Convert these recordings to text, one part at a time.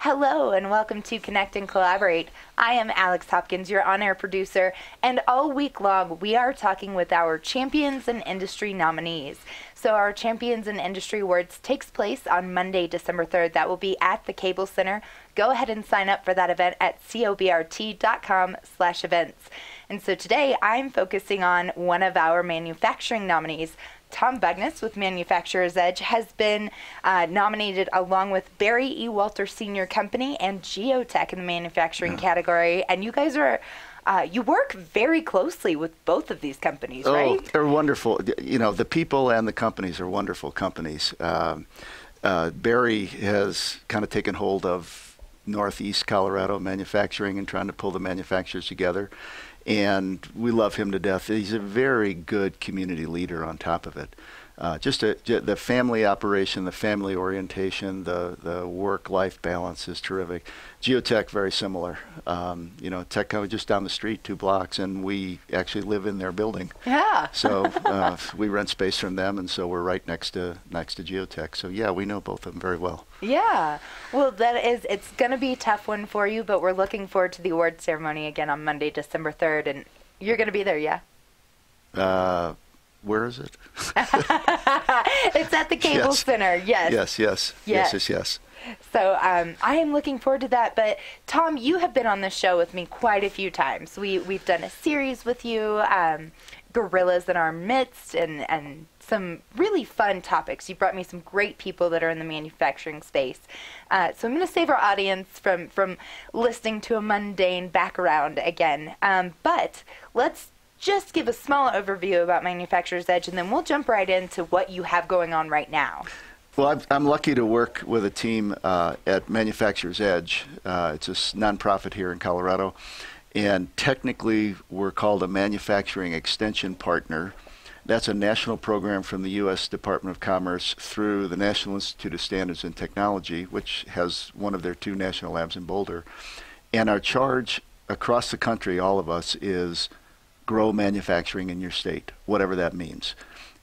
Hello and welcome to Connect and Collaborate. I am Alex Hopkins, your on-air producer, and all week long we are talking with our Champions and Industry nominees. So our Champions and Industry Awards takes place on Monday, December 3rd. That will be at the Cable Center. Go ahead and sign up for that event at cobrt.com/events. And so today I'm focusing on one of our manufacturing nominees. Tom Bugnitz with Manufacturer's Edge has been nominated along with Barry E. Walter Sr. Company and Geotech in the manufacturing category. And you guys are, you work very closely with both of these companies, right? Oh, they're wonderful. You know, the people and the companies are wonderful companies. Barry has kind of taken hold of Northeast Colorado manufacturing and trying to pull the manufacturers together. And we love him to death. He's a very good community leader on top of it. The family operation, the family orientation, the work-life balance is terrific. Geotech, very similar. You know, tech company just down the street, 2 blocks, and we actually live in their building. Yeah. So we rent space from them, and so we're right next to Geotech. So yeah, we know both of them very well. Yeah. Well, it's going to be a tough one for you, but we're looking forward to the award ceremony again on Monday, December 3rd, and you're going to be there, yeah? Where is it? It's at the Cable Center, yes. Yes. So I am looking forward to that. But Tom, you have been on the show with me quite a few times. We've done a series with you, Gorillas in Our Midst, and some really fun topics. You brought me some great people that are in the manufacturing space. So I'm going to save our audience from listening to a mundane background again. But let's just give a small overview about Manufacturer's Edge, and then we'll jump right into what you have going on right now. Well, I'm lucky to work with a team at Manufacturer's Edge. It's a nonprofit here in Colorado, and technically we're called a manufacturing extension partner. That's a national program from the U.S. Department of Commerce through the National Institute of Standards and Technology, which has one of their 2 national labs in Boulder. And our charge across the country, all of us, is grow manufacturing in your state, whatever that means.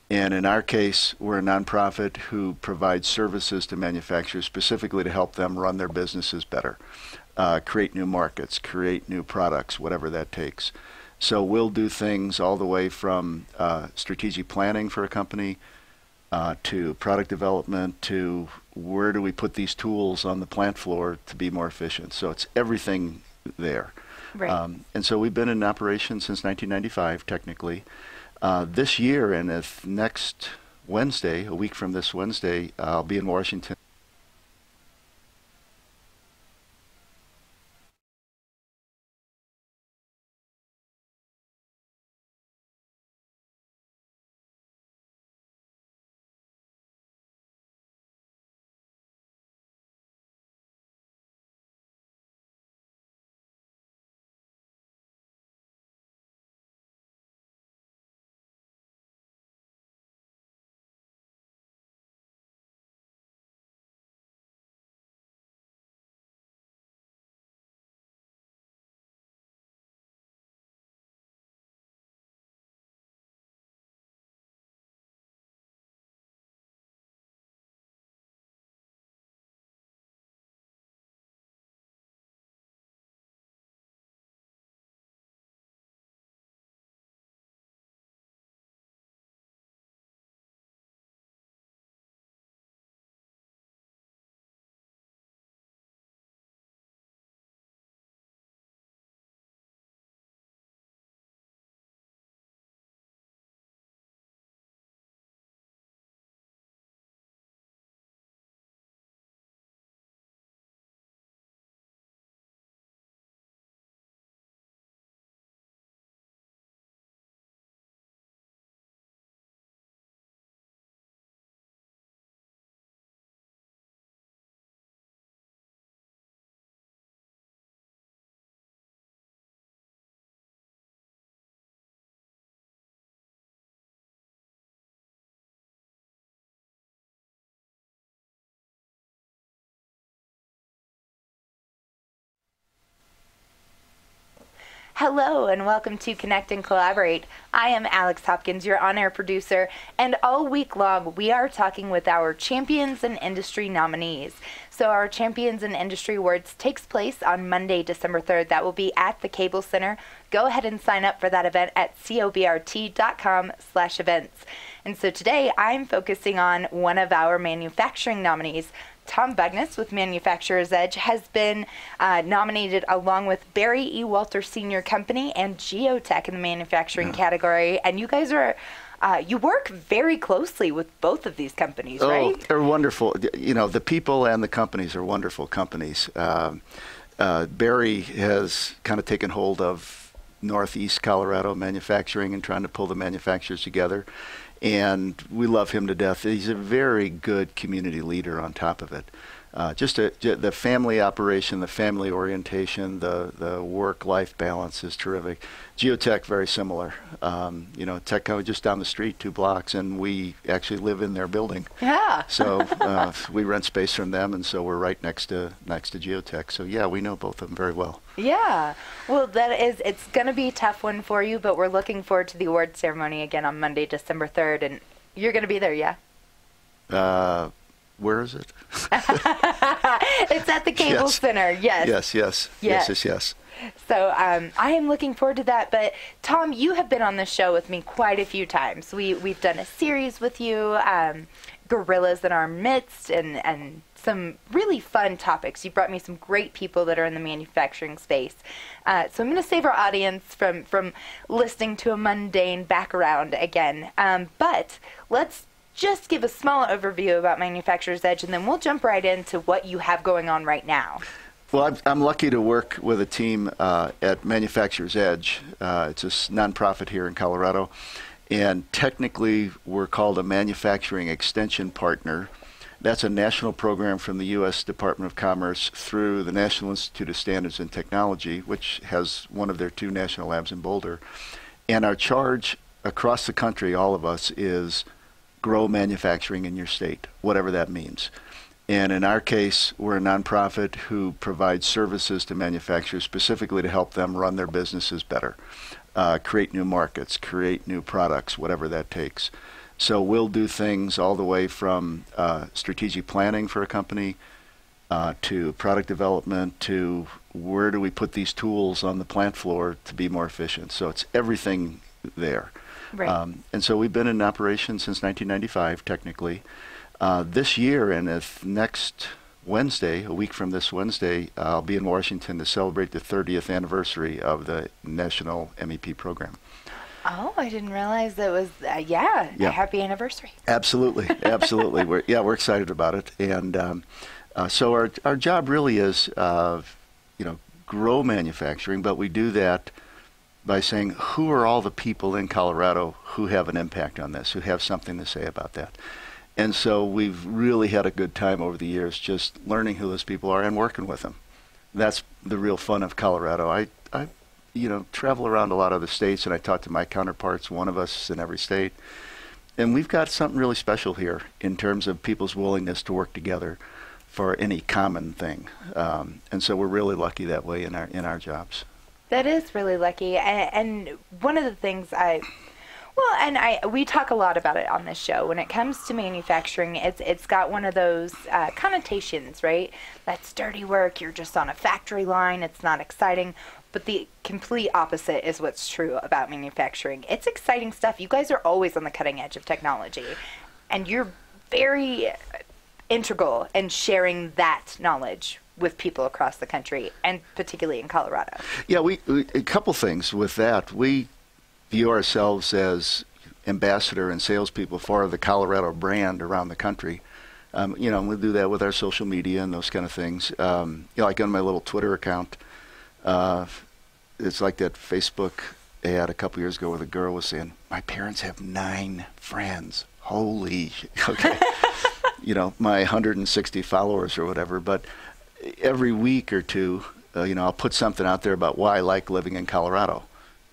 And in our case, we're a nonprofit who provides services to manufacturers specifically to help them run their businesses better, create new markets, create new products, whatever that takes. So we'll do things all the way from strategic planning for a company to product development to where do we put these tools on the plant floor to be more efficient. So it's everything there. Right. And so we've been in operation since 1995, technically. This year, and if next Wednesday, a week from this Wednesday, I'll be in Washington. Hello and welcome to Connect and Collaborate. I am Alex Hopkins, your on-air producer, and all week long we are talking with our champions and industry nominees. So our Champions in Industry Awards takes place on Monday, December 3rd. That will be at the Cable Center. Go ahead and sign up for that event at cobrt.com/events. And so today I'm focusing on one of our manufacturing nominees. Tom Bugnitz with Manufacturer's Edge has been nominated along with Barry E. Walter Sr. Company and Geotech in the manufacturing category. And you guys are, you work very closely with both of these companies, right? Oh, they're wonderful. You know, the people and the companies are wonderful companies. Barry has kind of taken hold of Northeast Colorado manufacturing and trying to pull the manufacturers together. And we love him to death. He's a very good community leader on top of it. The family operation, the family orientation, the work-life balance is terrific. Geotech, very similar. You know, tech company just down the street, 2 blocks, and we actually live in their building. Yeah. So we rent space from them, and so we're right next to Geotech. So yeah, we know both of them very well. Yeah. Well, it's going to be a tough one for you, but we're looking forward to the award ceremony again on Monday, December 3rd, and you're going to be there, yeah? Where is it? It's at the Cable Center, yes. Yes. So I am looking forward to that. But Tom, you have been on the show with me quite a few times. We've done a series with you, Gorillas in Our Midst, and some really fun topics. You brought me some great people that are in the manufacturing space. So I'm going to save our audience from listening to a mundane background again. But let's just give a small overview about Manufacturer's Edge, and then we'll jump right into what you have going on right now. Well, I'm lucky to work with a team at Manufacturer's Edge. It's a nonprofit here in Colorado, and technically we're called a manufacturing extension partner. That's a national program from the U.S. Department of Commerce through the National Institute of Standards and Technology, which has one of their 2 national labs in Boulder. And our charge across the country, all of us, is grow manufacturing in your state, whatever that means. And in our case, we're a nonprofit who provides services to manufacturers specifically to help them run their businesses better, create new markets, create new products, whatever that takes. So we'll do things all the way from strategic planning for a company to product development to where do we put these tools on the plant floor to be more efficient. So it's everything there. Right. And so we've been in operation since 1995, technically. This year, and if next Wednesday, a week from this Wednesday, I'll be in Washington to celebrate the 30th anniversary of the National MEP program. Oh, I didn't realize that was, a happy anniversary. Absolutely. We're excited about it. And so our job really is, grow manufacturing, but we do that by saying, who are all the people in Colorado who have an impact on this, who have something to say about that? And so we've really had a good time over the years just learning who those people are and working with them. That's the real fun of Colorado. I travel around a lot of the states, and I talk to my counterparts, one of us in every state. And we've got something really special here in terms of people's willingness to work together for any common thing. And so we're really lucky that way in our jobs. That is really lucky, and one of the things we talk a lot about it on this show. When it comes to manufacturing, it's got one of those connotations, right? That's dirty work. You're just on a factory line. It's not exciting. But the complete opposite is what's true about manufacturing. It's exciting stuff. You guys are always on the cutting edge of technology, and you're very integral in sharing that knowledge with people across the country, and particularly in Colorado. Yeah, we a couple things with that. We view ourselves as ambassador and salespeople for the Colorado brand around the country. We do that with our social media and those kind of things. Like on my little Twitter account, it's like that Facebook ad a couple years ago where the girl was saying, "My parents have 9 friends. Holy," okay. My 160 followers or whatever, but every week or two, I'll put something out there about why I like living in Colorado,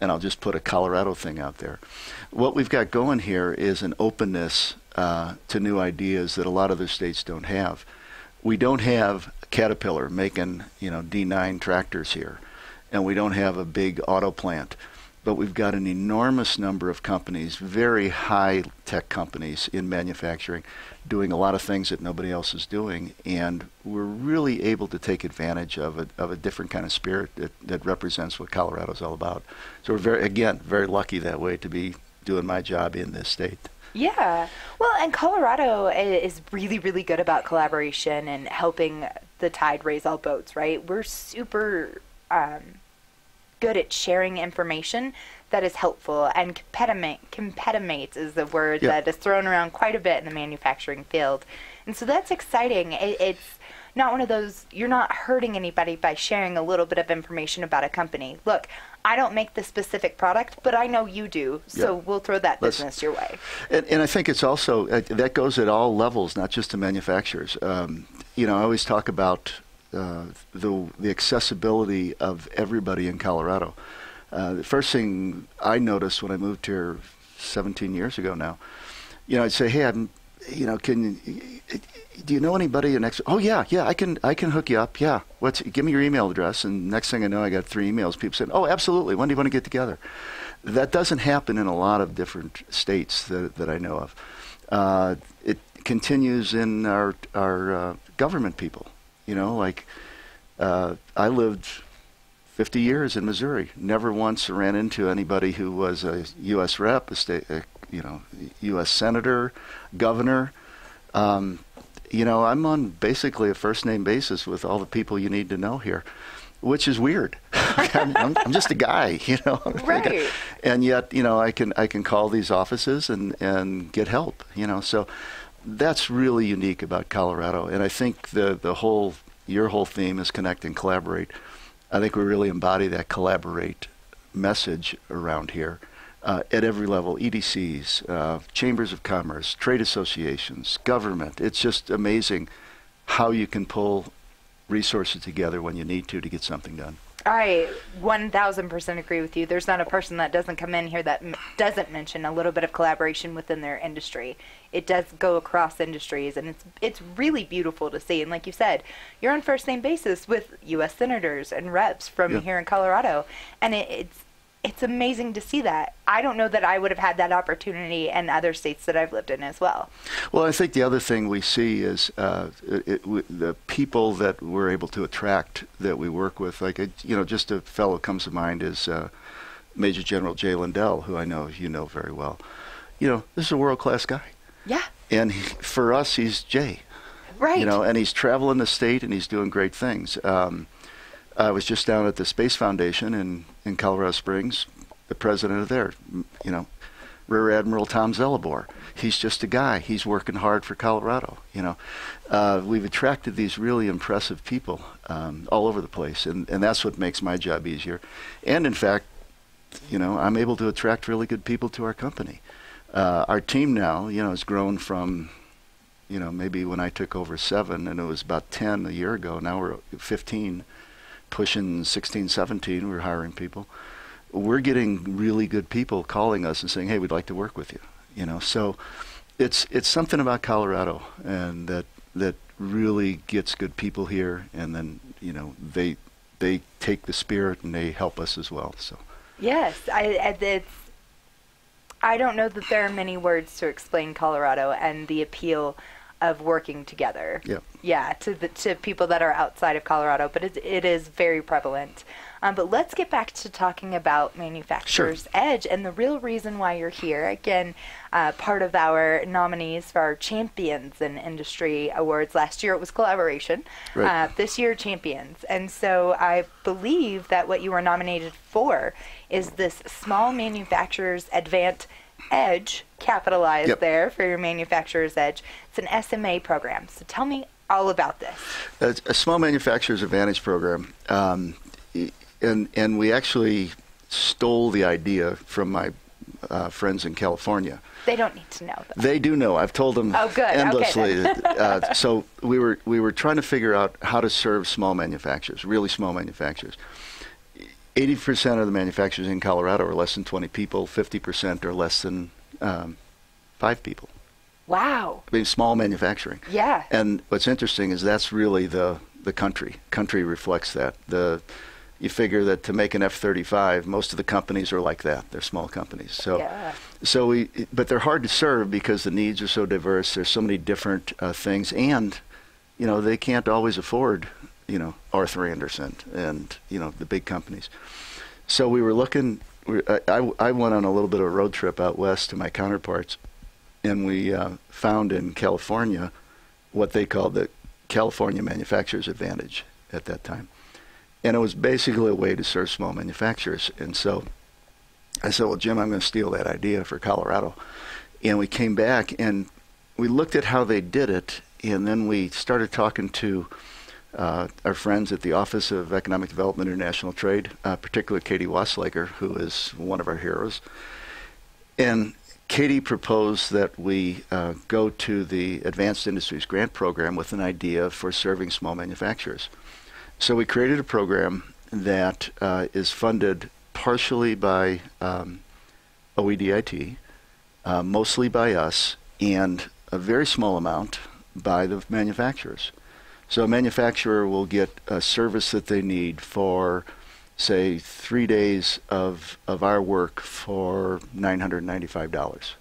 and I'll just put a Colorado thing out there. What we've got going here is an openness to new ideas that a lot of other states don't have. We don't have Caterpillar making, D9 tractors here. and we don't have a big auto plant. But we've got an enormous number of companies, very high-tech companies in manufacturing, doing a lot of things that nobody else is doing, and we're really able to take advantage of a different kind of spirit that represents what Colorado's all about. So we're very lucky that way to be doing my job in this state. Yeah. Well, and Colorado is really, really good about collaboration and helping the tide raise all boats, right? We're super good at sharing information that is helpful, and competimates is the word that is thrown around quite a bit in the manufacturing field. And so that's exciting. It's not one of those, you're not hurting anybody by sharing a little bit of information about a company. Look, I don't make the specific product, but I know you do, so we'll throw that business your way. And I think it's also, that goes at all levels, not just to manufacturers. I always talk about the accessibility of everybody in Colorado. The first thing I noticed when I moved here 17 years ago now, I'd say, hey, do you know anybody in X? Oh yeah, I can hook you up. Yeah, give me your email address. And next thing I know, I got 3 emails. People said, oh, absolutely. When do you want to get together? That doesn't happen in a lot of different states that I know of. It continues in our government people. I lived 50 years in Missouri. Never once ran into anybody who was a U.S. rep, U.S. senator, governor. I'm on basically a first-name basis with all the people you need to know here, which is weird. I'm just a guy, Right. And yet, I can call these offices and get help, So that's really unique about Colorado. And I think your whole theme is connect and collaborate. I think we really embody that collaborate message around here at every level, EDCs, chambers of commerce, trade associations, government. It's just amazing how you can pull resources together when you need to get something done. I 1000% agree with you. There's not a person that doesn't come in here that doesn't mention a little bit of collaboration within their industry. It does go across industries, and it's really beautiful to see. And like you said, you're on first name basis with U.S. senators and reps from here in Colorado, and it's amazing to see that. I don't know that I would have had that opportunity in other states that I've lived in as well. Well, I think the other thing we see is the people that we're able to attract that we work with. Just a fellow comes to mind is Major General Jay Lindell, who I know you know very well. This is a world-class guy. Yeah. And for us, he's Jay. Right. And he's traveling the state and he's doing great things. I was just down at the Space Foundation in Colorado Springs. The president of there, Rear Admiral Tom Zellabor. He's just a guy. He's working hard for Colorado. We've attracted these really impressive people all over the place, and that's what makes my job easier. And in fact, I'm able to attract really good people to our company. Our team now, has grown from, maybe when I took over 7, and it was about 10 a year ago. Now we're 15. Pushing 16, 17, we're hiring people. We're getting really good people calling us and saying, hey, we'd like to work with you. So it's something about Colorado, and that really gets good people here, and then, they take the spirit and they help us as well. So yes, I don't know that there are many words to explain Colorado and the appeal of working together. Yeah, to people that are outside of Colorado, but it is very prevalent. But let's get back to talking about Manufacturer's Edge and the real reason why you're here. Again, part of our nominees for our Champions in Industry Awards last year, it was collaboration. Right. This year, Champions. And so I believe that what you were nominated for is this Small Manufacturers Advanced Edge, capitalized there for your Manufacturer's Edge. It's an SMA program. So tell me all about this. It's a Small Manufacturers Advantage program. And we actually stole the idea from my friends in California. They don't need to know, though. They do know. I've told them endlessly. Okay, so we were trying to figure out how to serve small manufacturers, really small manufacturers. 80% of the manufacturers in Colorado are less than 20 people. 50% are less than 5 people. Wow. I mean, small manufacturing. Yeah. And what's interesting is that's really the country. Country reflects that. The you figure that to make an F-35, most of the companies are like that. They're small companies. So, Yeah. but they're hard to serve because the needs are so diverse. There's so many different things, and they can't always afford Arthur Andersen and the big companies. So we were looking. I went on a little bit of a road trip out west to my counterparts, and we found in California what they called the California Manufacturers Advantage at that time. And it was basically a way to serve small manufacturers. And so I said, well, Jim, I'm going to steal that idea for Colorado. And we came back and we looked at how they did it, and then we started talking to our friends at the Office of Economic Development and International Trade, particularly Katie Waslager, who is one of our heroes. And Katie proposed that we go to the Advanced Industries Grant Program with an idea for serving small manufacturers. So we created a program that is funded partially by OEDIT, mostly by us, and a very small amount by the manufacturers. So a manufacturer will get a service that they need for, say, 3 days of our work for $995.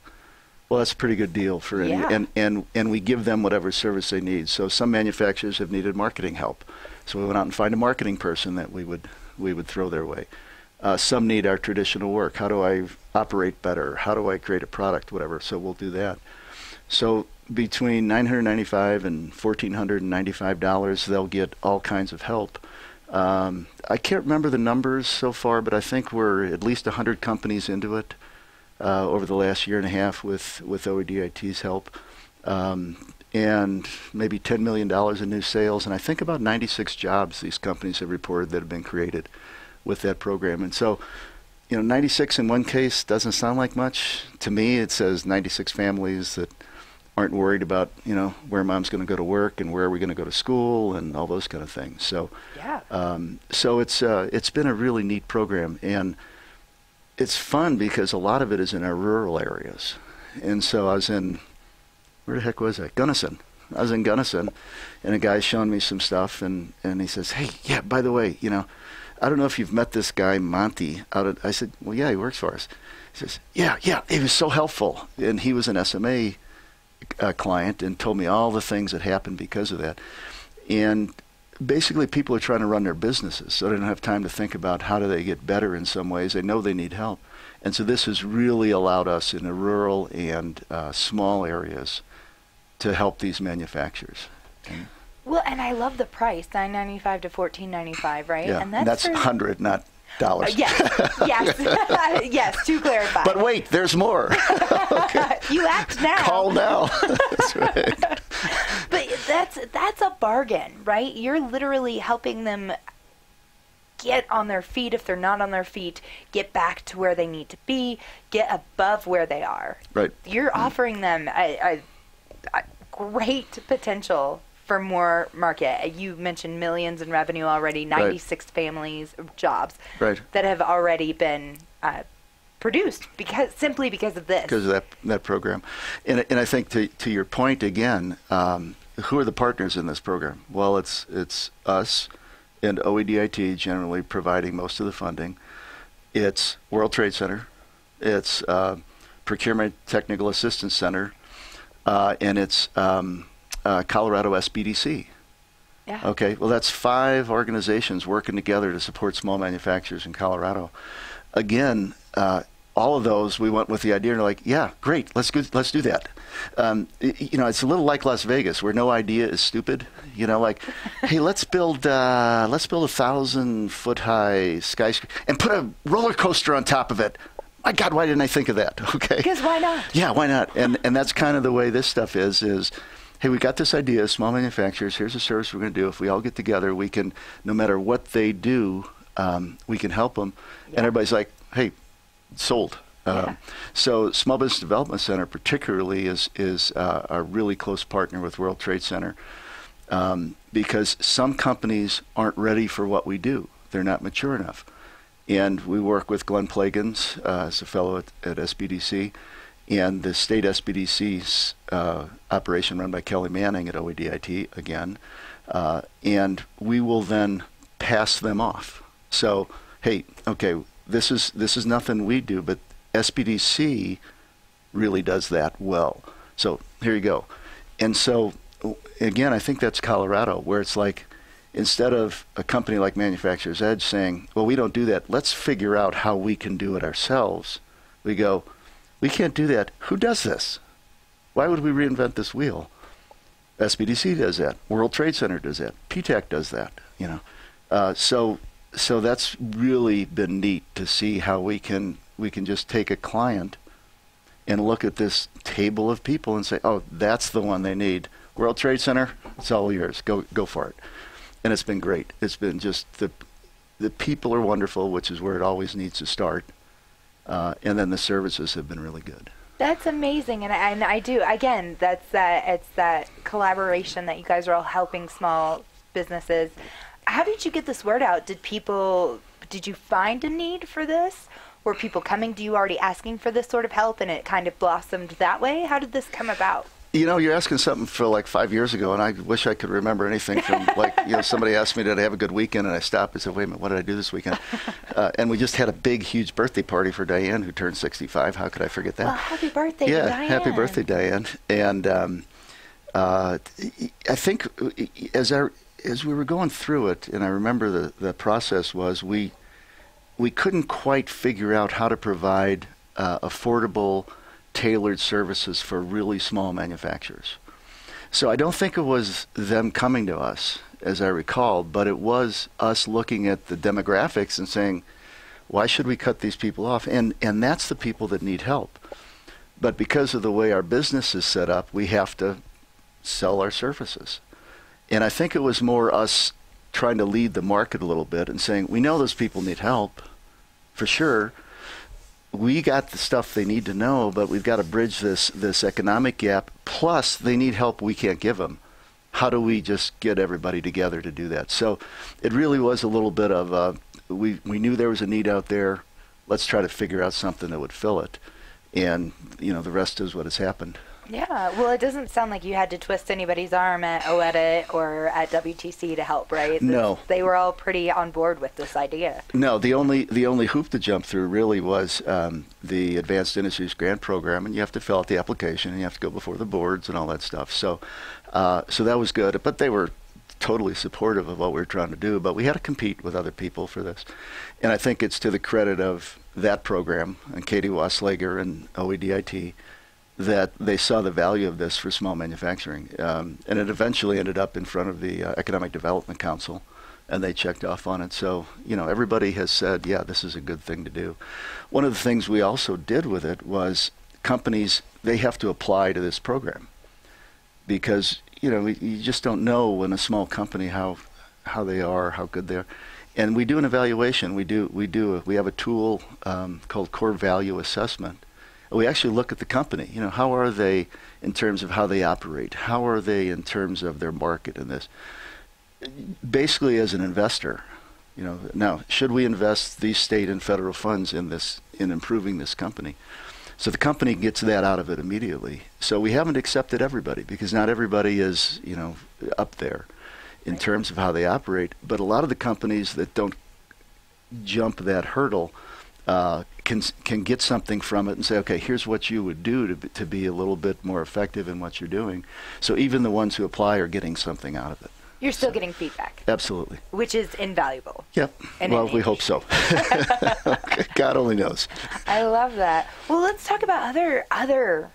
Well, that's a pretty good deal for any, and we give them whatever service they need. So some manufacturers have needed marketing help. So we went out and find a marketing person that we would throw their way. Some need our traditional work. How do I operate better? How do I create a product? Whatever. So we'll do that. So between $995 and $1,495, they'll get all kinds of help. I can't remember the numbers so far, but I think we're at least 100 companies into it over the last year and a half with OEDIT's help. And maybe $10 million in new sales, and I think about 96 jobs these companies have reported that have been created with that program. And so, 96 in one case doesn't sound like much. To me, it says 96 families that aren't worried about, where mom's going to go to work and where are we going to go to school and all those kind of things. So, so it's been a really neat program, and it's fun because a lot of it is in our rural areas. And so I was in, where the heck was I? Gunnison. I was in Gunnison, and a guy's showing me some stuff, and he says, hey, yeah, by the way, I don't know if you've met this guy, Monty. I said, well, yeah, he works for us. He says, yeah, he was so helpful. And he was an SMA client and told me all the things that happened because of that. And basically people are trying to run their businesses, so they don't have time to think about how do they get better in some ways. They know they need help. And so this has really allowed us in the rural and small areas to help these manufacturers. Well, and I love the price, $9.95 to $14.95, right? Yeah, and that's 100, not dollars. Yes, to clarify. But wait, there's more. Okay. You act now. Call now. That's right. But that's a bargain, right? You're literally helping them get on their feet if they're not on their feet, get back to where they need to be, get above where they are. Right. You're offering them a great potential for more market. You mentioned millions in revenue already, 96 families, jobs that have already been produced simply because of this. Because of that program. And I think to your point again, who are the partners in this program? Well, it's us and OEDIT generally providing most of the funding. It's World Trade Center. It's Procurement Technical Assistance Center. And it's Colorado SBDC. Yeah. Okay, well, that's 5 organizations working together to support small manufacturers in Colorado. Again, all of those, we went with the idea, and they're like, yeah, great, let's do that. It's a little like Las Vegas, where no idea is stupid. Like, hey, let's build a 1,000-foot high skyscraper and put a roller coaster on top of it. My God, why didn't I think of that? Okay. Because why not? Yeah, why not? And that's kind of the way this stuff is, hey, we got this idea, small manufacturers, here's a service we're going to do. If we all get together, we can, no matter what they do, we can help them. Yeah. And everybody's like, hey, sold. So Small Business Development Center particularly is a really close partner with World Trade Center because some companies aren't ready for what we do. They're not mature enough. And we work with Glenn Plagans as a fellow at SBDC, and the state SBDC's operation run by Kelly Manning at OEDIT again. And we will then pass them off So, hey, okay, this is nothing we do, but SBDC really does that well. So here you go. And so, again, I think that's Colorado, where it's like, instead of a company like Manufacturer's Edge saying, well, we don't do that, let's figure out how we can do it ourselves. We go, we can't do that. Who does this? Why would we reinvent this wheel? SBDC does that. World Trade Center does that. PTAC does that. So that's really been neat to see how we can just take a client and look at this table of people and say, oh, that's the one they need. World Trade Center, it's all yours. Go for it. And it's been great. It's been just the people are wonderful, which is where it always needs to start. And then the services have been really good. That's amazing, and I do, again, it's that collaboration that you guys are all helping small businesses. How did you get this word out? Did you find a need for this? Were people coming to you already asking for this sort of help, and it kind of blossomed that way? How did this come about? You're asking something for like 5 years ago, and I wish I could remember anything from somebody asked me, did I have a good weekend? And I stopped and said, wait a minute, what did I do this weekend? And we just had a big, huge birthday party for Diane, who turned 65. How could I forget that? Well, happy birthday, Diane. Happy birthday, Diane. And I think as we were going through it, and I remember the process was we couldn't quite figure out how to provide affordable, tailored services for really small manufacturers. So I don't think it was them coming to us, as I recall, but it was us looking at the demographics and saying, why should we cut these people off? And that's the people that need help. But because of the way our business is set up, we have to sell our services. And I think it was more us trying to lead the market a little bit and saying, we know those people need help, for sure. We got the stuff they need to know, but we've got to bridge this economic gap. Plus, they need help we can't give them. How do we just get everybody together to do that? So it really was a little bit of we knew there was a need out there. Let's try to figure out something that would fill it. And, the rest is what has happened. Yeah, well, it doesn't sound like you had to twist anybody's arm at OEDIT or at WTC to help, right? No. They were all pretty on board with this idea. No, the only hoop to jump through really was the Advanced Industries Grant Program, and you have to fill out the application, and you have to go before the boards and all that stuff. So that was good, but they were totally supportive of what we were trying to do, but we had to compete with other people for this. And I think it's to the credit of that program and Katie Wasslager and OEDIT that they saw the value of this for small manufacturing. And it eventually ended up in front of the Economic Development Council, and they checked off on it. So, everybody has said, yeah, this is a good thing to do. One of the things we also did with it was companies, they have to apply to this program because, you just don't know in a small company how they are, how good they are. And we do an evaluation. We have a tool called Core Value Assessment. We actually look at the company. How are they in terms of how they operate? How are they in terms of their market in this? Basically, as an investor, now should we invest these state and federal funds in improving this company? So the company gets that out of it immediately. So we haven't accepted everybody because not everybody is, up there in terms of how they operate. But a lot of the companies that don't jump that hurdle can get something from it and say, okay, here's what you would do to be a little bit more effective in what you're doing. So even the ones who apply are getting something out of it. You're still getting feedback. Absolutely. Which is invaluable. Yep. Well, we hope so. God only knows. I love that. Well, let's talk about other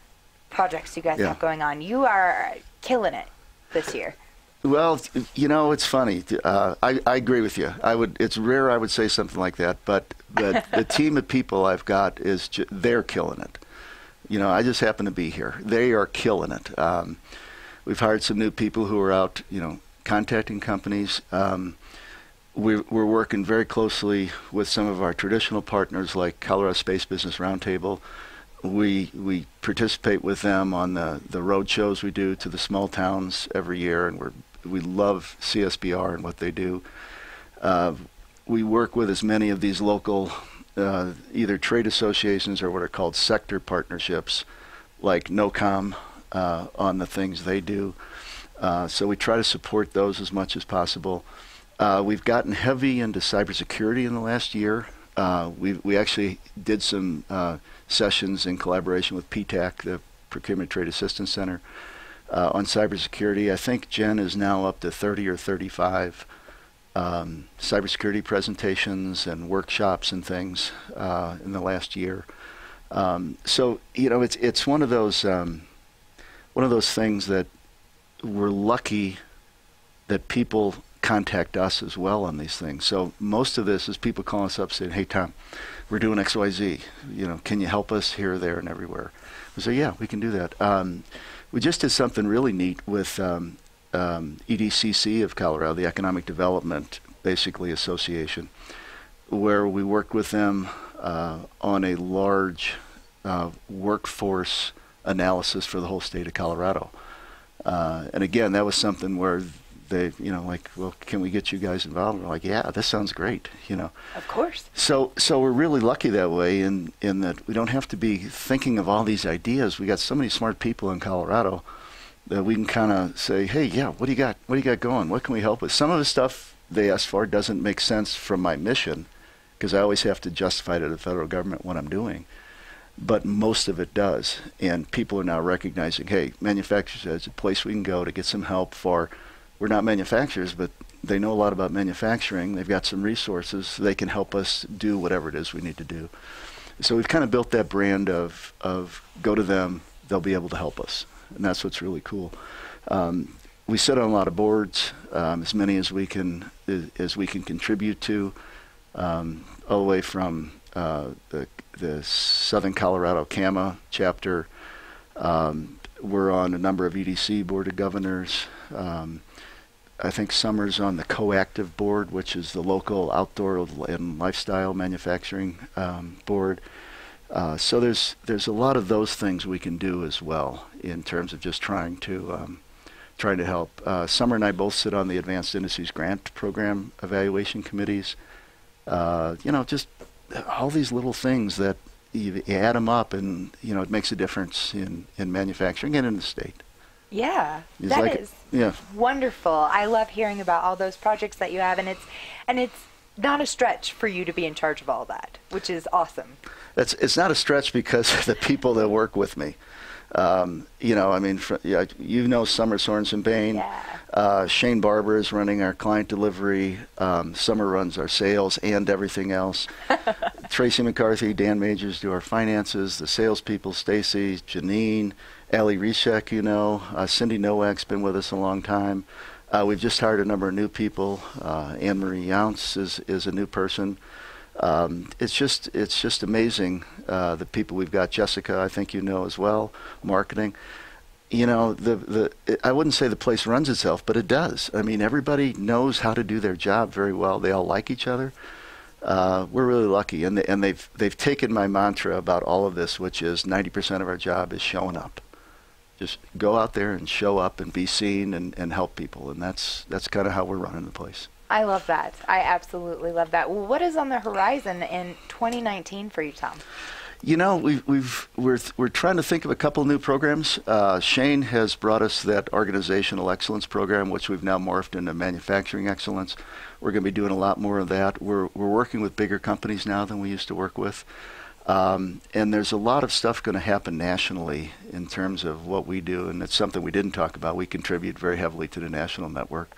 projects you guys have going on. You are killing it this year. Well, it's funny. I agree with you. It's rare I would say something like that, but the team of people I've got they're killing it. I just happen to be here. They are killing it. We've hired some new people who are out, contacting companies. We're working very closely with some of our traditional partners like Colorado Space Business Roundtable. We participate with them on the road shows we do to the small towns every year, and we love CSBR and what they do. We work with as many of these local either trade associations or what are called sector partnerships, like NOCOM, on the things they do. So we try to support those as much as possible. We've gotten heavy into cybersecurity in the last year. We actually did some sessions in collaboration with PTAC, the Procurement Trade Assistance Center, on cybersecurity. I think Jen is now up to 30 or 35 cybersecurity presentations and workshops and things in the last year. So it's one of those things that we're lucky that people contact us as well on these things. So most of this is people calling us up saying, "Hey Tom, we're doing XYZ. Can you help us here, there, and everywhere?" We say, "Yeah, we can do that." We just did something really neat with EDCC of Colorado, the Economic Development, basically association, where we worked with them on a large workforce analysis for the whole state of Colorado. And again, that was something where they, well, can we get you guys involved? We're like, yeah, this sounds great, Of course. So we're really lucky that way in that we don't have to be thinking of all these ideas. We got so many smart people in Colorado that we can kind of say, hey, yeah, what do you got? What do you got going? What can we help with? Some of the stuff they ask for doesn't make sense from my mission, because I always have to justify to the federal government what I'm doing. But most of it does. And people are now recognizing, hey, manufacturers is a place we can go to get some help for. We're not manufacturers, but they know a lot about manufacturing. They've got some resources. They can help us do whatever it is we need to do. So we've kind of built that brand of go to them, they'll be able to help us. And that's what's really cool. We sit on a lot of boards, as many as we can contribute to, all the way from the Southern Colorado CAMA chapter. We're on a number of EDC Board of Governors. I think Summer's on the Coactive Board, which is the local outdoor and lifestyle manufacturing board. So there's a lot of those things we can do as well in terms of just trying to help. Summer and I both sit on the Advanced Industries Grant Program evaluation committees. Just all these little things that you add them up, and it makes a difference in manufacturing and in the state. Yeah, that is wonderful. I love hearing about all those projects that you have, and it's not a stretch for you to be in charge of all that, which is awesome. It's not a stretch because of the people that work with me. Summer Sorensen Bain. Yeah. Shane Barber is running our client delivery. Summer runs our sales and everything else. Tracy McCarthy, Dan Majors do our finances. The salespeople, Stacy, Janine, Allie Reshek, Cindy Nowak's been with us a long time. We've just hired a number of new people. Anne Marie Younce is a new person. It's just amazing, the people we've got. Jessica, I think as well, marketing. I wouldn't say the place runs itself, but it does. I mean, everybody knows how to do their job very well. They all like each other. We're really lucky, and they've taken my mantra about all of this, which is 90% of our job is showing up. Just go out there and show up and be seen and help people, and that's kind of how we're running the place. I love that. I absolutely love that. Well, what is on the horizon in 2019 for you, Tom? We're trying to think of a couple new programs. Shane has brought us that organizational excellence program, which we've now morphed into manufacturing excellence. We're going to be doing a lot more of that. We're working with bigger companies now than we used to work with. And there's a lot of stuff going to happen nationally in terms of what we do, and it's something we didn't talk about. We contribute very heavily to the national network.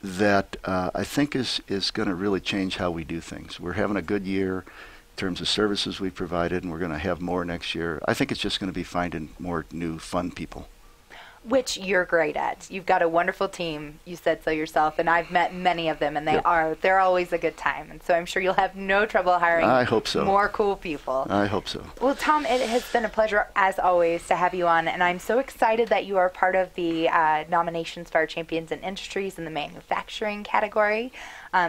That I think is going to really change how we do things. We're having a good year in terms of services we've provided, and we're going to have more next year. I think it's just going to be finding more new, fun people. Which you're great at. You've got a wonderful team. You said so yourself, and I've met many of them, and they're always a good time. And so I'm sure you'll have no trouble hiring I hope so. more cool people. I hope so. Well, Tom, it has been a pleasure, as always, to have you on, and I'm so excited that you are part of the nominations for our Champions in Industries in the manufacturing category.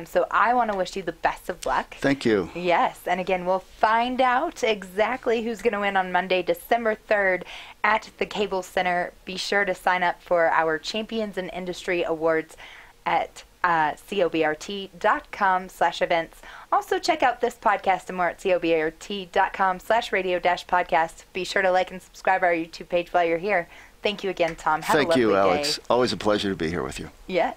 So I want to wish you the best of luck. Thank you. Yes, and again, we'll find out exactly who's going to win on Monday, December 3rd at the Cable Center. Be sure to sign up for our Champions in Industry Awards at cobrt.com/events. Also, check out this podcast and more at cobrt.com/radio-podcast. Be sure to like and subscribe our YouTube page while you're here. Thank you again, Tom. Have a lovely day. Thank you, Alex. Always a pleasure to be here with you. Yes.